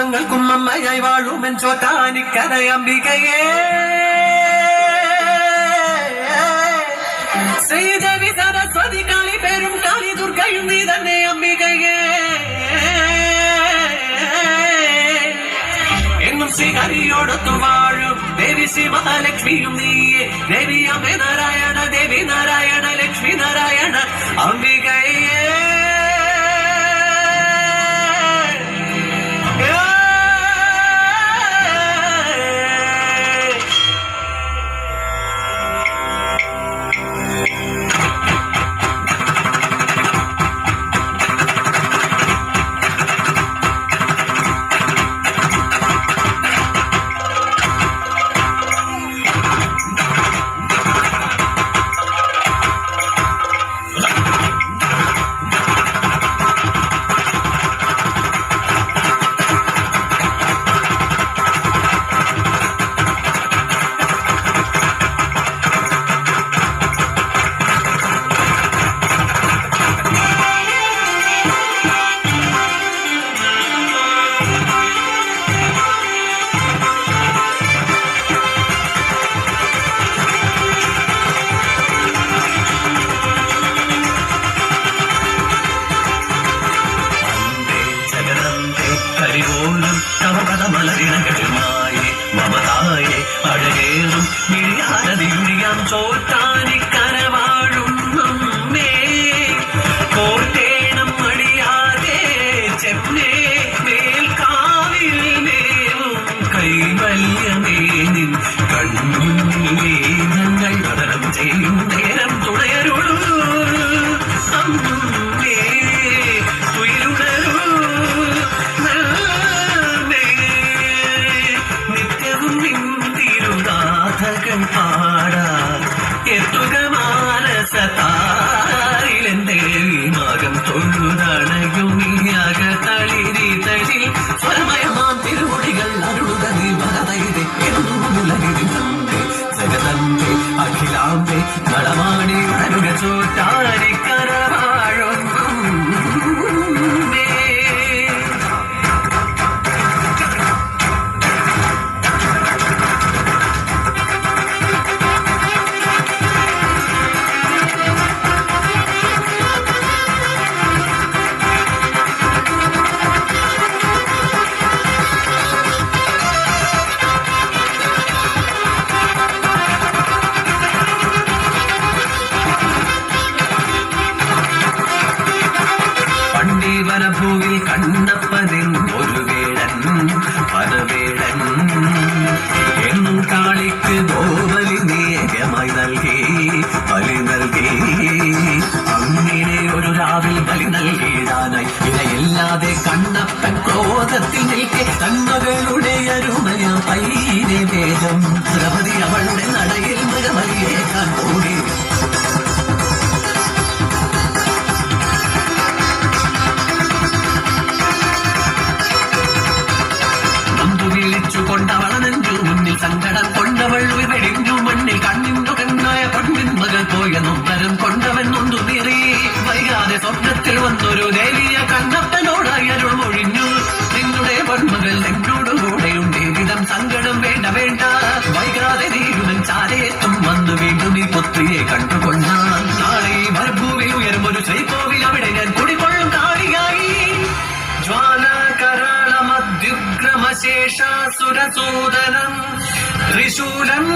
ലോകങ്ങൾക്കും അമ്മയായി വാഴുമെൻ ചോറ്റാനിക്കരയംബികയേ ശ്രീദേവി സരസ്വതി കാളി പേരും കാളി ദുർഗയും നീ തന്നെ അംബികയേ എന്നും ശ്രീഹരിയോടൊത്തു വാഴും ദേവി ശ്രീ മഹാലക്ഷ്മിയും നീയേ ദേവി അമ്മ നാരായണ ദേവി നാരായണ ലക്ഷ്മി നാരായണ അംബികയേ മലരിണകളുമായേ മമതായേ അഴകേറും മിഴിയാനതിയുഴിയാം ചോറ്റാനിക്കരവാഴും നമ്മേ കോട്ടേണം അടിയാതെ ചെമ്മേ മേൽക്കാവിൽ മേവും കൈവല്യമേ നിൻ കണ്ണുന്നിലേ ഞങ്ങൾ നടനം ചെയ്യും നേരം തുടയരുളൂ അമ്മേ തുയിലുണരൂ പാടാ എത്തുക മാനസതാരിലെന്തേ മകം തൊഴുതണയുമിയാക തളിരി തളിൽ സ്വരമയമാം തിരുമൊഴികൾ അരുളുക നീ ഭരതൈതെ എന്നുലകിരിന്തേ ജഗതന്തേ അഖിലാന്തേ നടമാടി ഉണരുക ചോറ്റാനിക്കരവാഴും വനഭൂവിൽ കണ്ണപ്പനിൻ ഒരു വേടൻ പരവേടൻ എന്നും കാളിക്ക് ഗോബലി നേകമായി നൽകി ബലി നൽകി അങ്ങനെ ഒരു രാവിൽ ബലി നൽകിയിടാനായി ഇടയില്ലാതെ കണ്ണപ്പൻ ക്രോധത്തിൽ നിൽക്കെ തന്മകളുടെ അരുമയ പൈനെ വേദം ദ്രൗപദി അവളുടെ നടയിൽ മൃഗബലിയേക്കാൻ കൂടി കൊണ്ടവളനഞ്ചു മുന്നിൽ സങ്കടം കൊണ്ടവൾ വെടിഞ്ഞു മണ്ണിൽ കണ്ണിന്നു കണ്ണായ പൊന്നിൻ മകൾ പോയ നൊമ്പരം കൊണ്ടവൻ നൊന്തു നീറി വൈകാതെ സ്വപ്നത്തിൽ വന്നൊരു ദേവിയ കണ്ണപ്പനോടായി അരുൾ മൊഴിഞ്ഞു നിന്നുടെ പൊന്മകൾ എന്നോടുകൂടെയുണ്ട് വിധം സങ്കടം വേണ്ട വേണ്ട വൈകാതെ നീരുമൻ ചാരയെത്തും വന്നു വീണ്ടും ഈ പുത്രിയെ കണ്ടുകൊണ്ടാൽ നാളെ മരുഭൂവിൽ ഉയർന്നൊരു ശ്രീകോവിൽ അവിടെ ഞാൻ കുടികൊള്ളും കാളിയായി ജ്വാലകരാളമദ്യുഗ്രമശേഷാസുരസൂദനം ത്രിശൂലം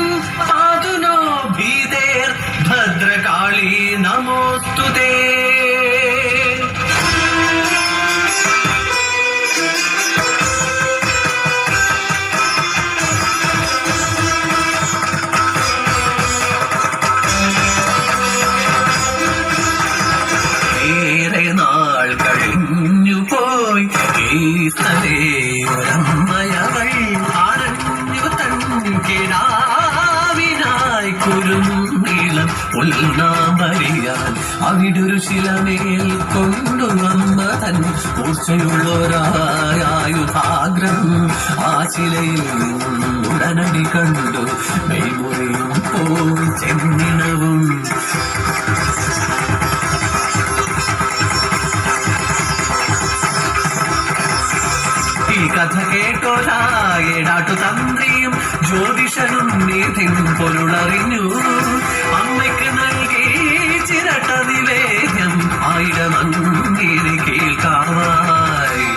പാതുനോ ഭീതേർ ഭദ്രകാളി നമോസ്തുതേ ഒരമ്മയവൾ ആരഞ്ഞു തൻകിടാവിനായി കുരുന്നീളം ഉൽനാമറിയാൻ അവിടൊരു ശിലമേൽ കൊണ്ടുവന്ന തൻ മൂർച്ചയുള്ളൊരായുധാഗ്രം ആ ശിലയിൽ ഉടനടി കണ്ടു മെയ്മുറിയും പോയി ചെന്നിണവും കഥ കേട്ടോരാ ഏടാട്ടു തന്ത്രിയും ജ്യോതിഷനും നീതിൻ പൊരുളറിഞ്ഞു. അമ്മയ്ക്ക് നൽകി ചിരട്ട നിവേദ്യം 1000 അങ്ങിരി കേൾക്കാവായി.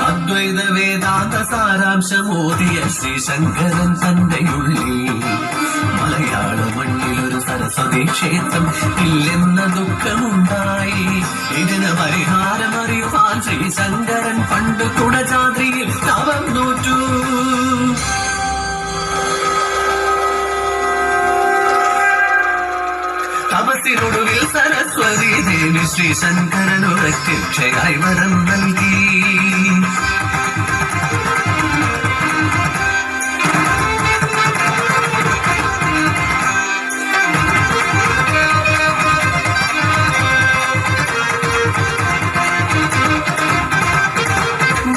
അദ്വൈത വേദാന്ത സാരാംശമോദിയ ശ്രീശങ്കരൻ തന്റെ ഉള്ളിൽ മലയാള മണ്ണിലൊരു സരസ്വതി ക്ഷേത്രം ഇല്ലെന്ന ദുഃഖമുണ്ടായി. ഇതിന് പരിഹാരമറിയുവാൻ ശ്രീശങ്കരൻ പണ്ട് കുടജാദ്രിയിൽ തപം നോറ്റു. തപസ്സിനൊടുവിൽ സരസ്വതി ദേവി ശ്രീശങ്കരനു പ്രത്യക്ഷയായി വരം നൽകി.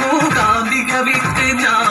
മൂകാംബിക വിട്ട് ഞാൻ